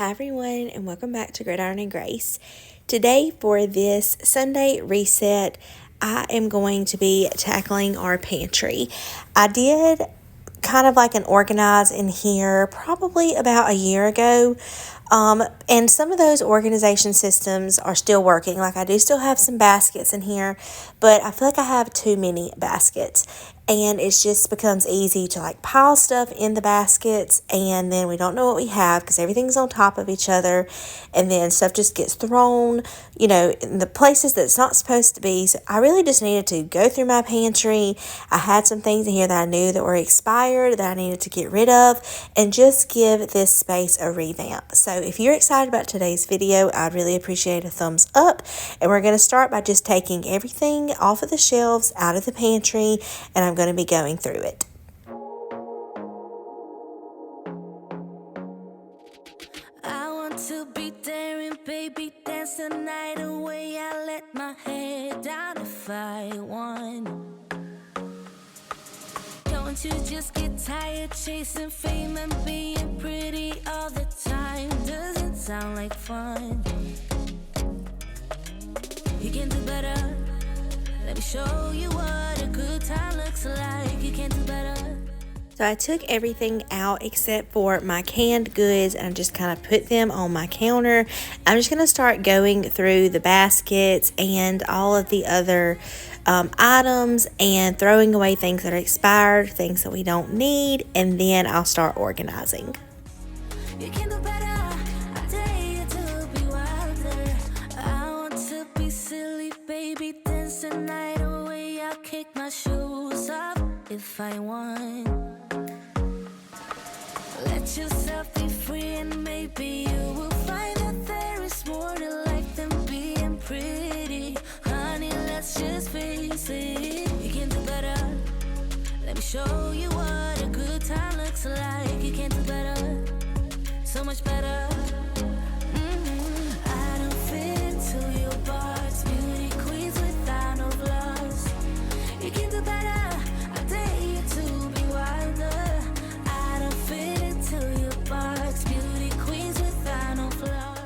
Hi everyone, and welcome back to Gridiron and Grace. Today for this Sunday reset, I am going to be tackling our pantry. I did kind of like an organize in here probably about a year ago. And some of those organization systems are still working. Like I do still have some baskets in here, but I feel like I have too many baskets. And it just becomes easy to like pile stuff in the baskets, and then we don't know what we have because everything's on top of each other, and then stuff just gets thrown, in the places that it's not supposed to be. So I really just needed to go through my pantry. I had some things in here that I knew that were expired that I needed to get rid of and just give this space a revamp. So if you're excited about today's video, I'd really appreciate a thumbs up. And we're going to start by just taking everything off of the shelves out of the pantry, and I'm going to be going through it. I want to be daring, baby, dance the night away. I let my head down if I want. Don't you just get tired chasing fame and being pretty all the time? Doesn't sound like fun. You can do better. Let me show you what a good time looks like. You can do better. So I took everything out except for my canned goods, and I just kind of put them on my counter. I'm just going to start going through the baskets and all of the other items and throwing away things that are expired, things that we don't need, and then I'll start organizing. You can do better. I dare you to be wilder. I want to be silly, baby, dance the night away. I'll kick my shoes off if I want. Let yourself be free, and maybe you will find that there is more to life than being pretty. Honey, let's just face it. You can do better. Let me show you what a good time looks like. You can do better. So much better. I don't fit into your box. Beauty queens without no flaws. You can do better. I dare you to be wilder. I don't fit into your box. Beauty queens without no flaws.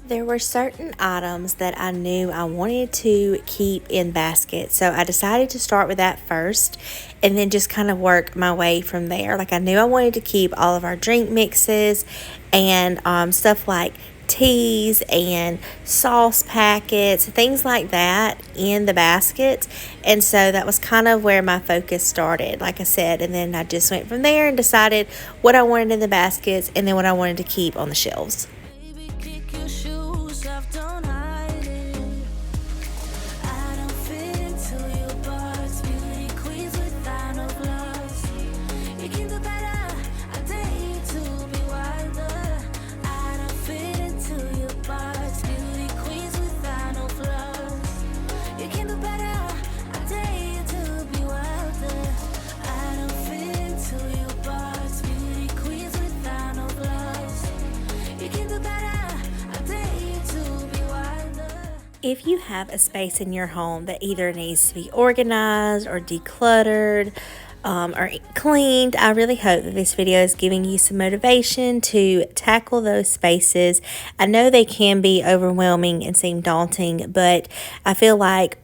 There were certain items that I knew I wanted to keep in baskets, so I decided to start with that first and then just kind of work my way from there. Like I knew I wanted to keep all of our drink mixes and stuff like teas and sauce packets, things like that in the baskets. And so that was kind of where my focus started, like I said, and then I just went from there and decided what I wanted in the baskets and then what I wanted to keep on the shelves. Baby, kick your shoes off, don't hide it. I don't fit into your box. Beauty queens without no flaws. You can do better. I dare you to be wilder. I don't fit into your box. Beauty queens without no flaws. You can do better. I dare you to be wilder. I don't fit into your box. Beauty queens without no flaws. You can do better. I dare you to be wilder. If you have a space in your home that either needs to be organized or decluttered or cleaned, I really hope that this video is giving you some motivation to tackle those spaces. I know they can be overwhelming and seem daunting, but I feel like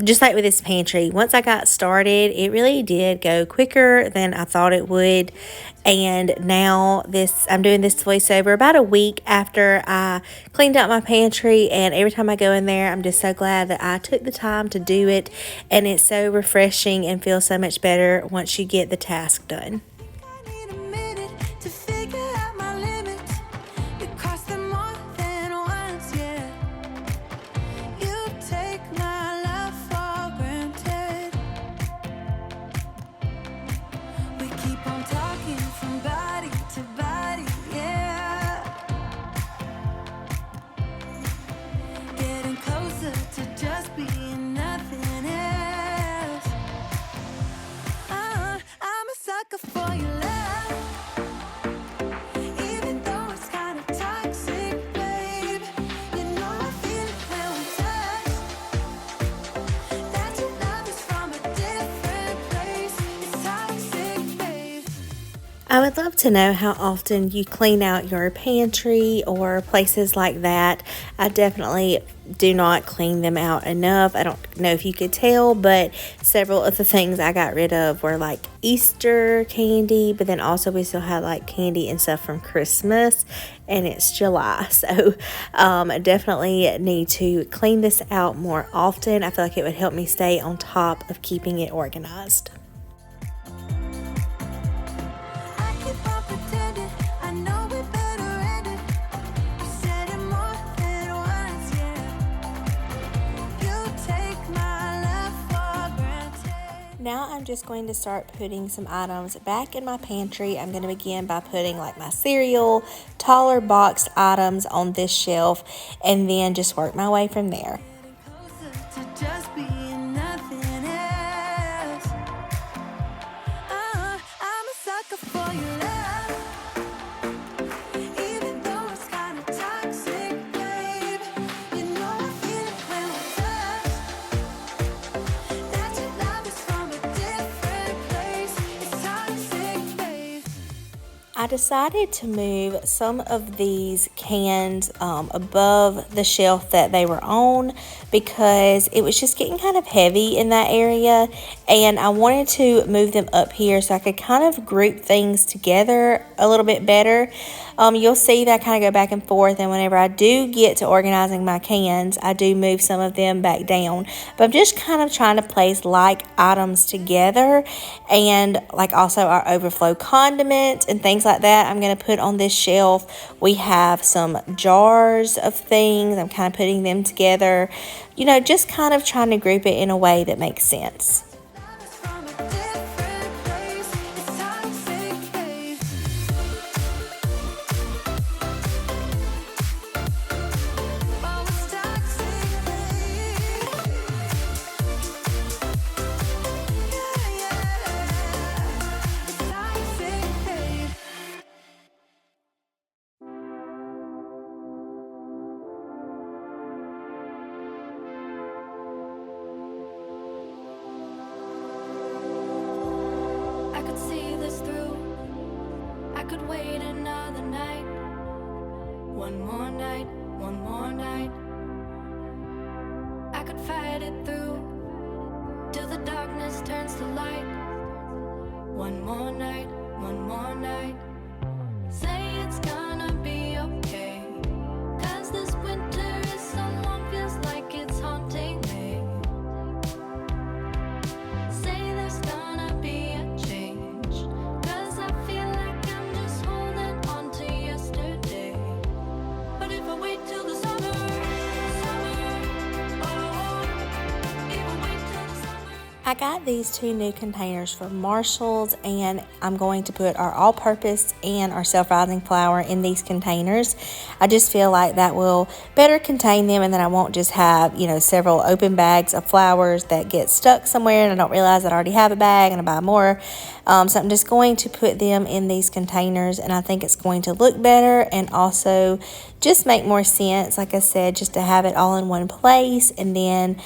just like with this pantry, once I got started, it really did go quicker than I thought it would. And now I'm doing this voiceover about a week after I cleaned out my pantry, and every time I go in there, I'm just so glad that I took the time to do it, and it's so refreshing and feels so much better once you get the task done. I need a minute to figure out my limits. You cross them more than once, yeah. You take my love for granted. We keep on talking from body to body, yeah. Getting closer to just being nothing else. I'm a sucker for I would love to know how often you clean out your pantry or places like that. I definitely do not clean them out enough. I don't know if you could tell, but several of the things I got rid of were like Easter candy, but then also we still had like candy and stuff from Christmas, and it's July. So I definitely need to clean this out more often. I feel like it would help me stay on top of keeping it organized. I keep on pretending I know we better end it. You said it more than once, yeah. You take my love for granted. Now I'm just going to start putting some items back in my pantry. I'm going to begin by putting like my cereal, taller boxed items on this shelf, and then just work my way from there. Getting closer to just being nothing else. I'm a sucker for your love. Even though it's kinda toxic, babe. You know I feel it when we touch. That your love is from a different place. It's toxic, babe. I decided to move some of these cans above the shelf that they were on because it was just getting kind of heavy in that area, and I wanted to move them up here so I could kind of group things together a little bit better. You'll see that I kind of go back and forth, and whenever I do get to organizing my cans, I do move some of them back down. But I'm just kind of trying to place like items together, and like also our overflow condiments and things like that I'm going to put on this shelf. We have some jars of things. I'm kind of putting them together, just kind of trying to group it in a way that makes sense. Love is from a different place. It's toxic, babe. Oh, it's toxic, babe. Yeah. It's toxic, babe. I could see this through. I could wait another night. One more night, one more night. I could fight it through till the darkness turns to light. One more night, one more night. Say it's gonna be okay. 'Cause this winter is so long, feels like it's haunting me. Say there's gonna be a change. 'Cause I feel like I'm just holding on to yesterday. But if I wait till the summer, oh, if I wait till the summer. I got these two new containers from Marshall's, and I'm going to put our all-purpose and our self-rising flour in these containers. I just feel like that will better contain them, and then I won't just have, several open bags of flours that get stuck somewhere and I don't realize that I already have a bag and I buy more. So I'm just going to put them in these containers, and I think it's going to look better and also just make more sense, like I said, just to have it all in one place, and then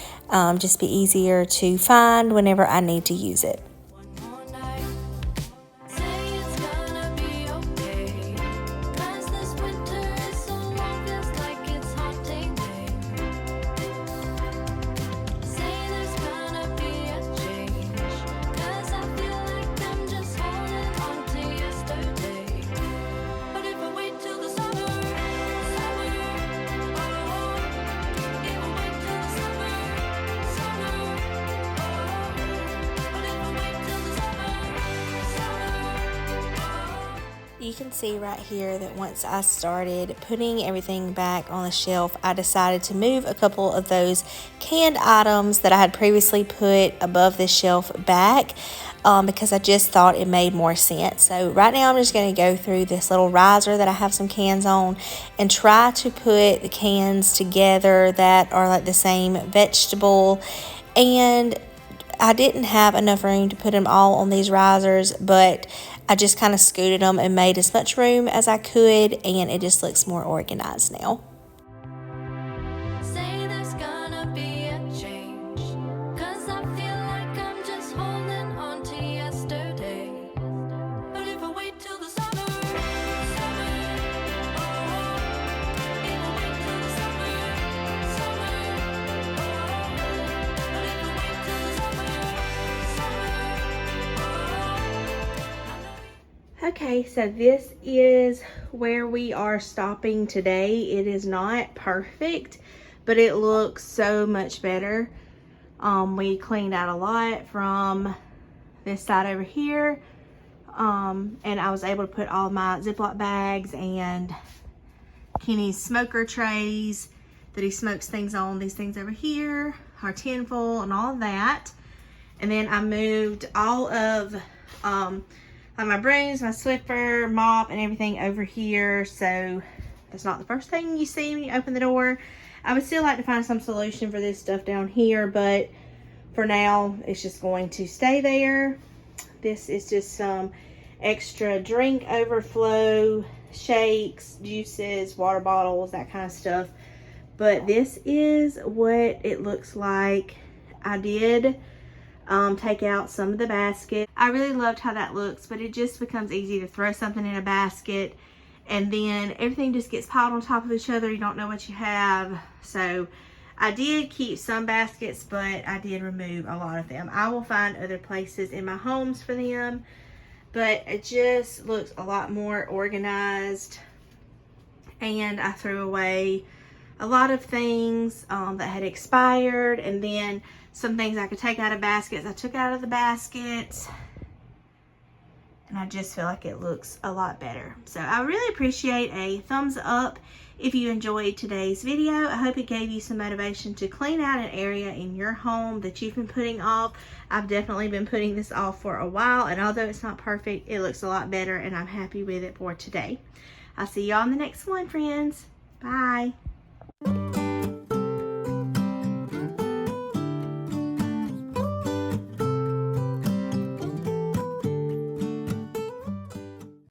just be easier to find whenever I need to use it. One more night. Say it's gonna be okay. 'Cause this winter is so long, feels like it's haunting me. Say there's gonna be a change. 'Cause I feel like I'm just holding on to yesterday. But if I wait till the summer, oh, if I wait till the summer, oh, but if I wait till the summer, oh. You can see right here that once I started putting everything back on the shelf, I decided to move a couple of those canned items that I had previously put above the shelf back because I just thought it made more sense. So right now I'm just going to go through this little riser that I have some cans on and try to put the cans together that are like the same vegetable. And I didn't have enough room to put them all on these risers, but I just kind of scooted them and made as much room as I could, and it just looks more organized now. Say there's gonna be a change. 'Cause I feel like I'm just holding on to yesterday. But if I wait till the Okay, so this is where we are stopping today. It is not perfect, but it looks so much better. We cleaned out a lot from this side over here. And I was able to put all my Ziploc bags and Kenny's smoker trays that he smokes things on, these things over here, our tinfoil and all of that. And then I moved all of like my brooms, my Swiffer, mop, and everything over here. So that's not the first thing you see when you open the door. I would still like to find some solution for this stuff down here, but for now, it's just going to stay there. This is just some extra drink overflow, shakes, juices, water bottles, that kind of stuff. But this is what it looks like. I did take out some of the basket. I really loved how that looks, but it just becomes easy to throw something in a basket and then everything just gets piled on top of each other. You don't know what you have. So I did keep some baskets, but I did remove a lot of them. I will find other places in my homes for them, but it just looks a lot more organized. And I threw away a lot of things that had expired, and then some things I could take out of baskets I took out of the baskets, and I just feel like it looks a lot better. So I really appreciate a thumbs up if you enjoyed today's video. I hope it gave you some motivation to clean out an area in your home that you've been putting off. I've definitely been putting this off for a while, and although it's not perfect, it looks a lot better, and I'm happy with it for today. I'll see y'all in the next one, friends. Bye.